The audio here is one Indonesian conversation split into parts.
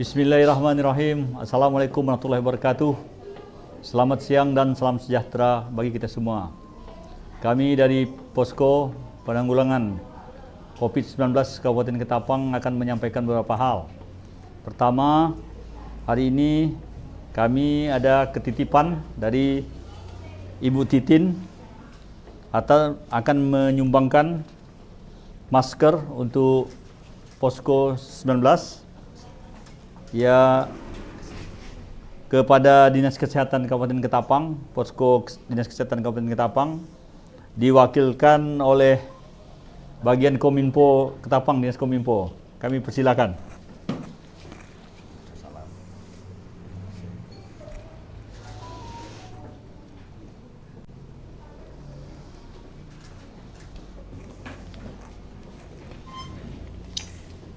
Bismillahirrahmanirrahim. Assalamualaikum warahmatullahi wabarakatuh. Selamat siang dan salam sejahtera bagi kita semua. Kami dari Posko Penanggulangan COVID-19 Kabupaten Ketapang akan menyampaikan beberapa hal. Pertama, hari ini kami ada ketitipan dari Ibu Titin atau akan menyumbangkan masker untuk Posko 19 ya kepada Dinas Kesehatan Kabupaten Ketapang. Posko Dinas Kesehatan Kabupaten Ketapang diwakilkan oleh bagian Kominfo Ketapang, Dinas Kominfo. Kami persilakan.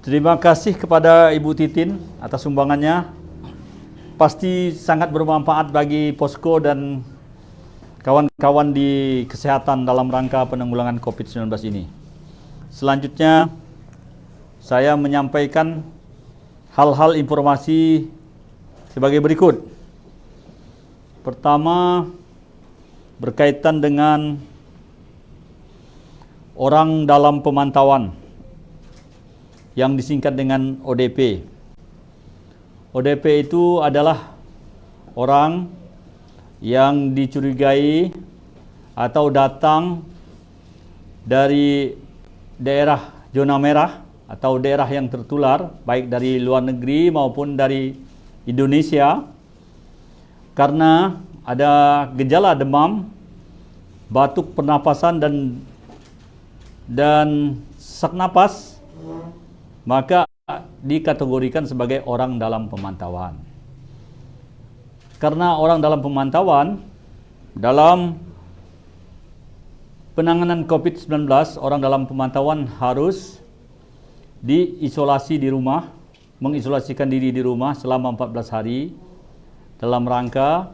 Terima kasih kepada Ibu Titin atas sumbangannya. Pasti sangat bermanfaat bagi Posko dan kawan-kawan di kesehatan dalam rangka penanggulangan COVID-19 ini. Selanjutnya, saya menyampaikan hal-hal informasi sebagai berikut. Pertama, berkaitan dengan orang dalam pemantauan yang disingkat dengan ODP. ODP itu adalah orang yang dicurigai atau datang dari daerah zona merah atau daerah yang tertular, baik dari luar negeri maupun dari Indonesia, karena ada gejala demam, batuk, pernapasan dan sesak napas, maka dikategorikan sebagai orang dalam pemantauan. Karena orang dalam pemantauan, dalam penanganan COVID-19, orang dalam pemantauan harus diisolasi di rumah, mengisolasikan diri di rumah selama 14 hari dalam rangka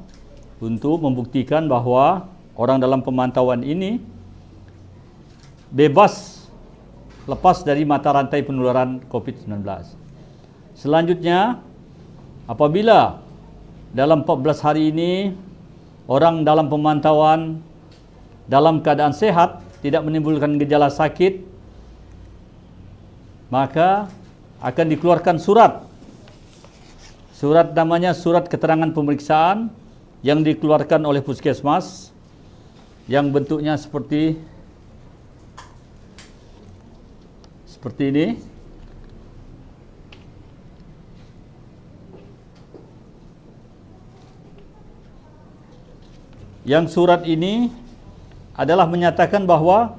untuk membuktikan bahwa orang dalam pemantauan ini bebas lepas dari mata rantai penularan COVID-19. Selanjutnya, apabila dalam 14 hari ini orang dalam pemantauan dalam keadaan sehat, tidak menimbulkan gejala sakit, maka akan dikeluarkan surat. Surat namanya surat keterangan pemeriksaan yang dikeluarkan oleh Puskesmas, yang bentuknya seperti ini. Yang surat ini adalah menyatakan bahwa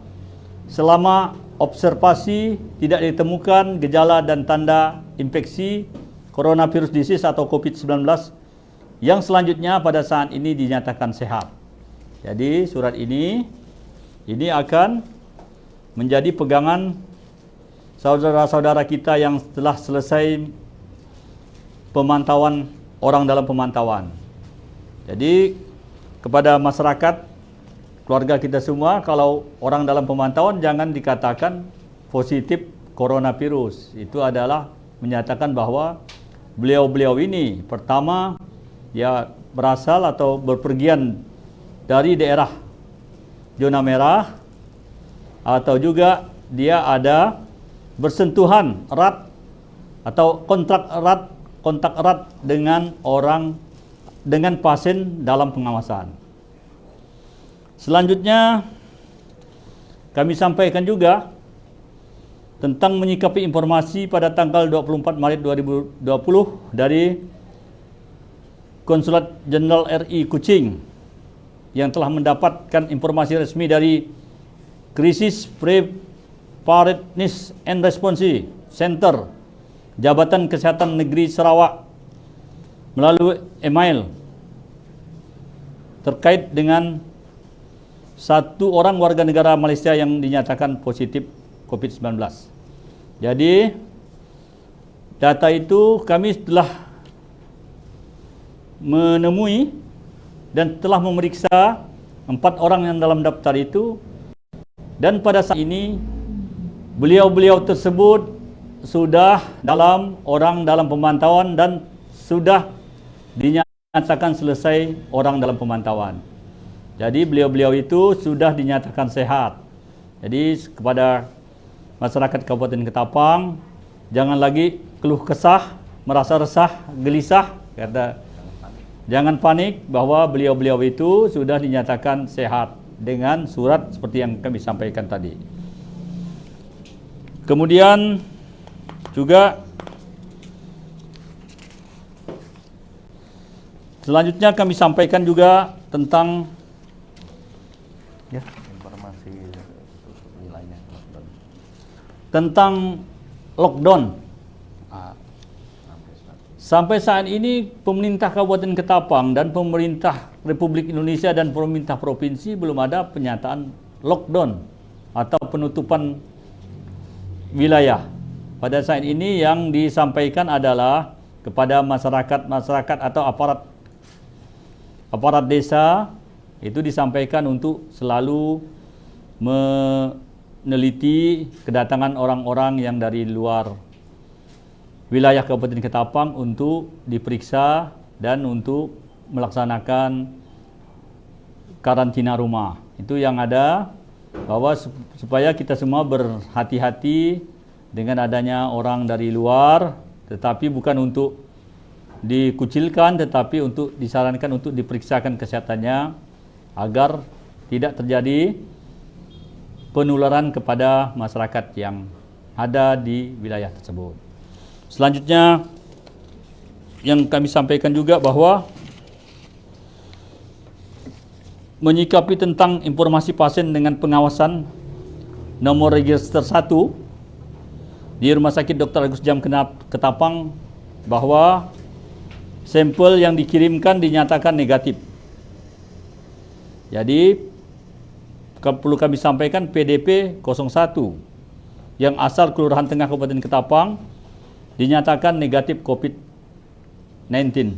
selama observasi tidak ditemukan gejala dan tanda infeksi coronavirus disease atau COVID-19 yang selanjutnya pada saat ini dinyatakan sehat. Jadi surat ini akan menjadi pegangan saudara-saudara kita yang telah selesai pemantauan orang dalam pemantauan. Jadi kepada masyarakat, keluarga kita semua, kalau orang dalam pemantauan jangan dikatakan positif coronavirus. Itu adalah menyatakan bahwa beliau-beliau ini pertama ya berasal atau berpergian dari daerah zona merah, atau juga dia ada bersentuhan erat atau kontak erat dengan pasien dalam pengawasan. Selanjutnya kami sampaikan juga tentang menyikapi informasi pada tanggal 24 Maret 2020 dari Konsulat Jenderal RI Kuching yang telah mendapatkan informasi resmi dari Krisis Preparedness and Response Center Jabatan Kesehatan Negeri Sarawak melalui email terkait dengan satu orang warga negara Malaysia yang dinyatakan positif COVID-19. Jadi data itu kami telah menemui dan telah memeriksa 4 orang yang dalam daftar itu, dan pada saat ini beliau-beliau tersebut sudah orang dalam pemantauan dan sudah dinyatakan selesai orang dalam pemantauan. Jadi beliau-beliau itu sudah dinyatakan sehat. Jadi kepada masyarakat Kabupaten Ketapang, jangan lagi keluh kesah, merasa resah, gelisah, jangan panik bahwa beliau-beliau itu sudah dinyatakan sehat dengan surat seperti yang kami sampaikan tadi. Kemudian juga selanjutnya kami sampaikan juga tentang informasi wilayah lockdown. Tentang lockdown. Sampai saat ini pemerintah Kabupaten Ketapang dan pemerintah Republik Indonesia dan pemerintah provinsi belum ada pernyataan lockdown atau penutupan wilayah. Pada saat ini yang disampaikan adalah kepada masyarakat atau aparat desa itu disampaikan untuk selalu meneliti kedatangan orang-orang yang dari luar wilayah Kabupaten Ketapang untuk diperiksa dan untuk melaksanakan karantina rumah. Itu yang ada, bahwa supaya kita semua berhati-hati dengan adanya orang dari luar, tetapi bukan untuk dikucilkan, tetapi untuk disarankan untuk diperiksakan kesehatannya agar tidak terjadi penularan kepada masyarakat yang ada di wilayah tersebut. Selanjutnya yang kami sampaikan juga bahwa menyikapi tentang informasi pasien dengan pengawasan nomor register 1 di Rumah Sakit Dr. Agus Jam Ketapang, bahwa sampel yang dikirimkan dinyatakan negatif. Jadi perlu kami sampaikan PDP 01 yang asal Kelurahan Tengah Kabupaten Ketapang dinyatakan negatif COVID-19.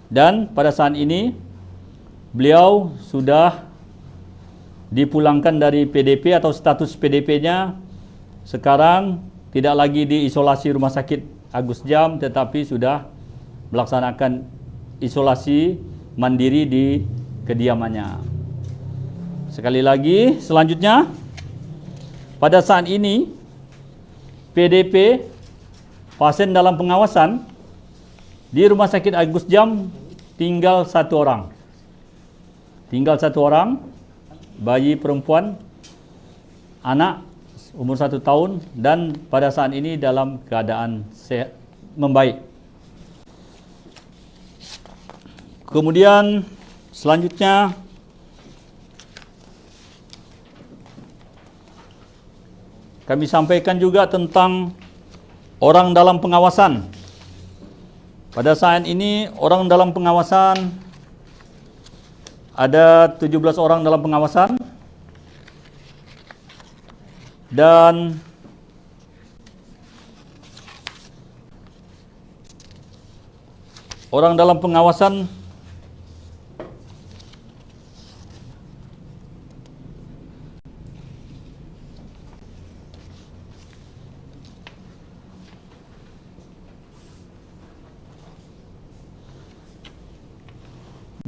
Dan pada saat ini beliau sudah dipulangkan dari PDP atau status PDP-nya sekarang tidak lagi di isolasi Rumah Sakit Agus Jam, tetapi sudah melaksanakan isolasi mandiri di kediamannya. Sekali lagi, selanjutnya pada saat ini PDP pasien dalam pengawasan di Rumah Sakit Agus Jam tinggal satu orang. Tinggal satu orang, bayi perempuan, anak umur 1 tahun, dan pada saat ini dalam keadaan sehat, membaik. Kemudian selanjutnya kami sampaikan juga tentang orang dalam pengawasan. Pada saat ini orang dalam pengawasan ada 17 orang dalam pengawasan, dan orang dalam pengawasan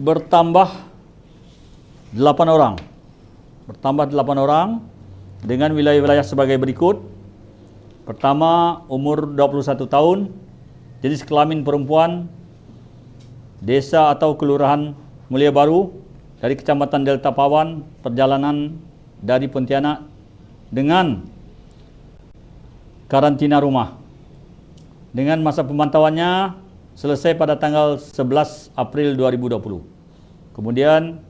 bertambah 8 orang. Bertambah 8 orang dengan wilayah-wilayah sebagai berikut. Pertama, umur 21 tahun, jenis kelamin perempuan, desa atau kelurahan Mulia Baru, dari Kecamatan Delta Pawan, perjalanan dari Pontianak dengan karantina rumah. Dengan masa pemantauannya selesai pada tanggal 11 April 2020. Kemudian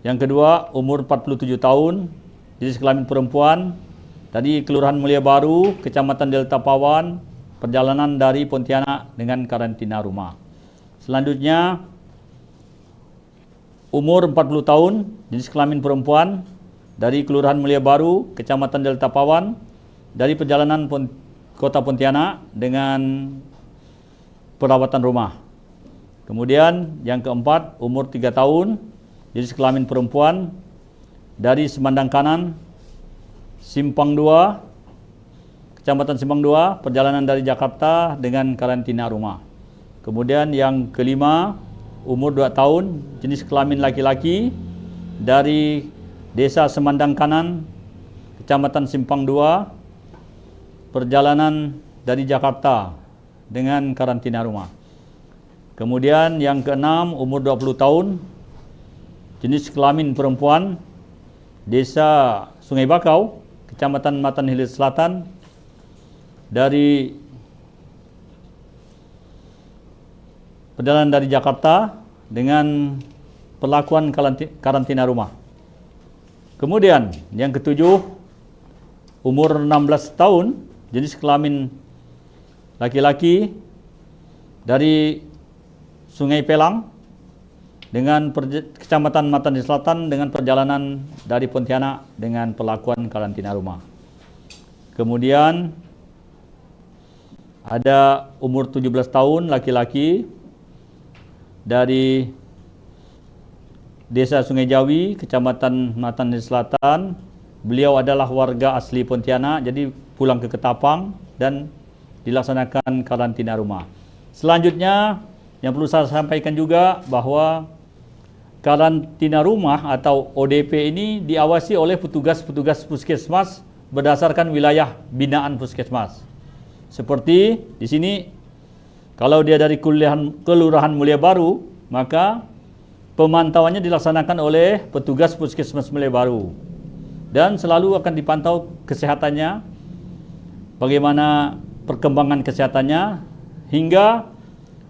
yang kedua, umur 47 tahun, jenis kelamin perempuan, dari Kelurahan Mulia Baru, Kecamatan Delta Pawan, perjalanan dari Pontianak dengan karantina rumah. Selanjutnya, umur 40 tahun, jenis kelamin perempuan, dari Kelurahan Mulia Baru, Kecamatan Delta Pawan, dari perjalanan Kota Pontianak dengan perawatan rumah. Kemudian yang keempat, umur 3 tahun, jenis kelamin perempuan, dari Semandang Kanan, Simpang 2, Kecamatan Simpang 2, perjalanan dari Jakarta dengan karantina rumah. Kemudian yang kelima, umur 2 tahun, jenis kelamin laki-laki, dari Desa Semandang Kanan, Kecamatan Simpang 2, perjalanan dari Jakarta dengan karantina rumah. Kemudian yang keenam, umur 20 tahun, jenis kelamin perempuan, Desa Sungai Bakau, Kecamatan Matan Hilir Selatan, dari perjalanan dari Jakarta dengan perlakuan karantina rumah. Kemudian yang ketujuh, umur 16 tahun, jenis kelamin laki-laki, dari Sungai Pelang dengan Kecamatan Matan Hilir Selatan dengan perjalanan dari Pontianak dengan perlakuan karantina rumah. Kemudian ada umur 17 tahun laki-laki dari Desa Sungai Jawi, Kecamatan Matan Hilir Selatan. Beliau adalah warga asli Pontianak, jadi pulang ke Ketapang dan dilaksanakan karantina rumah. Selanjutnya yang perlu saya sampaikan juga bahwa karantina rumah atau ODP ini diawasi oleh petugas-petugas puskesmas berdasarkan wilayah binaan puskesmas. Seperti di sini, kalau dia dari Kelurahan Mulia Baru, maka pemantauannya dilaksanakan oleh petugas puskesmas Mulia Baru. Dan selalu akan dipantau kesehatannya, bagaimana perkembangan kesehatannya, hingga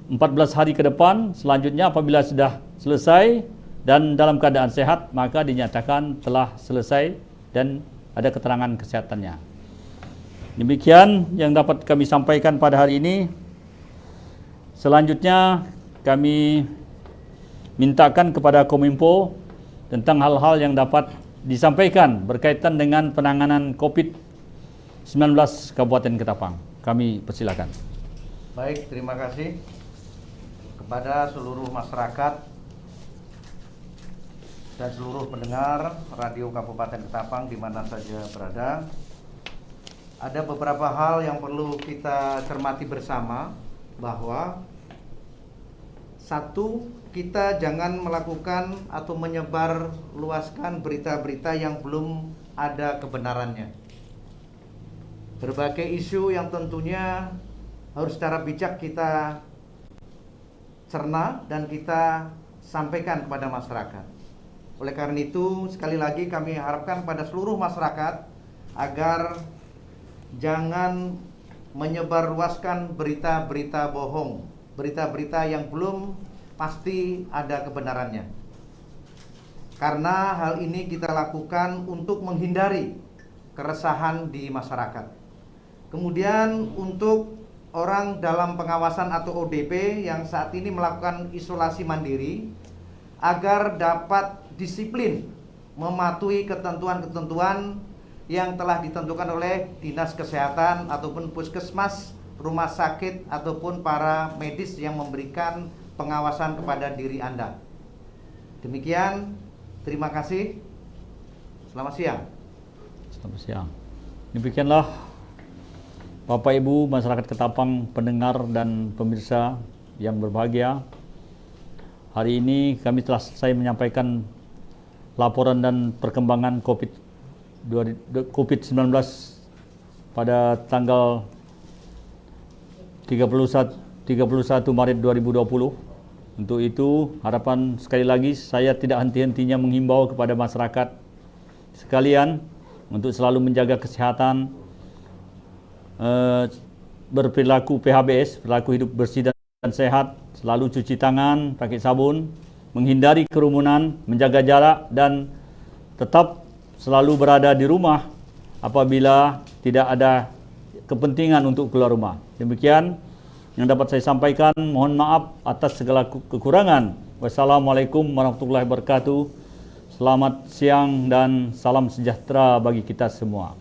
14 hari ke depan. Selanjutnya apabila sudah selesai dan dalam keadaan sehat, maka dinyatakan telah selesai dan ada keterangan kesehatannya. Demikian yang dapat kami sampaikan pada hari ini. Selanjutnya kami mintakan kepada Kominfo tentang hal-hal yang dapat disampaikan berkaitan dengan penanganan COVID-19 Kabupaten Ketapang. Kami persilakan. Baik, terima kasih kepada seluruh masyarakat dan seluruh pendengar Radio Kabupaten Ketapang di mana saja berada. Ada beberapa hal yang perlu kita cermati bersama, bahwa satu, kita jangan melakukan atau menyebar luaskan berita-berita yang belum ada kebenarannya. Berbagai isu yang tentunya harus secara bijak kita cerna dan kita sampaikan kepada masyarakat. Oleh karena itu, sekali lagi kami harapkan pada seluruh masyarakat agar jangan menyebarluaskan berita-berita bohong, berita-berita yang belum pasti ada kebenarannya. Karena hal ini kita lakukan untuk menghindari keresahan di masyarakat. Kemudian untuk orang dalam pengawasan atau ODP yang saat ini melakukan isolasi mandiri, agar dapat disiplin mematuhi ketentuan-ketentuan yang telah ditentukan oleh Dinas Kesehatan ataupun puskesmas, rumah sakit ataupun para medis yang memberikan pengawasan kepada diri Anda. Demikian, terima kasih. Selamat siang. Selamat siang. Demikianlah Bapak Ibu masyarakat Ketapang, pendengar dan pemirsa yang berbahagia. Hari ini kami telah selesai menyampaikan laporan dan perkembangan COVID-19 pada tanggal 31 Maret 2020. Untuk itu, harapan sekali lagi saya tidak henti-hentinya menghimbau kepada masyarakat sekalian untuk selalu menjaga kesehatan, berperilaku PHBS, perilaku hidup bersih dan sehat, selalu cuci tangan, pakai sabun, menghindari kerumunan, menjaga jarak, dan tetap selalu berada di rumah apabila tidak ada kepentingan untuk keluar rumah. Demikian yang dapat saya sampaikan. Mohon maaf atas segala kekurangan. Wassalamualaikum warahmatullahi wabarakatuh. Selamat siang dan salam sejahtera bagi kita semua.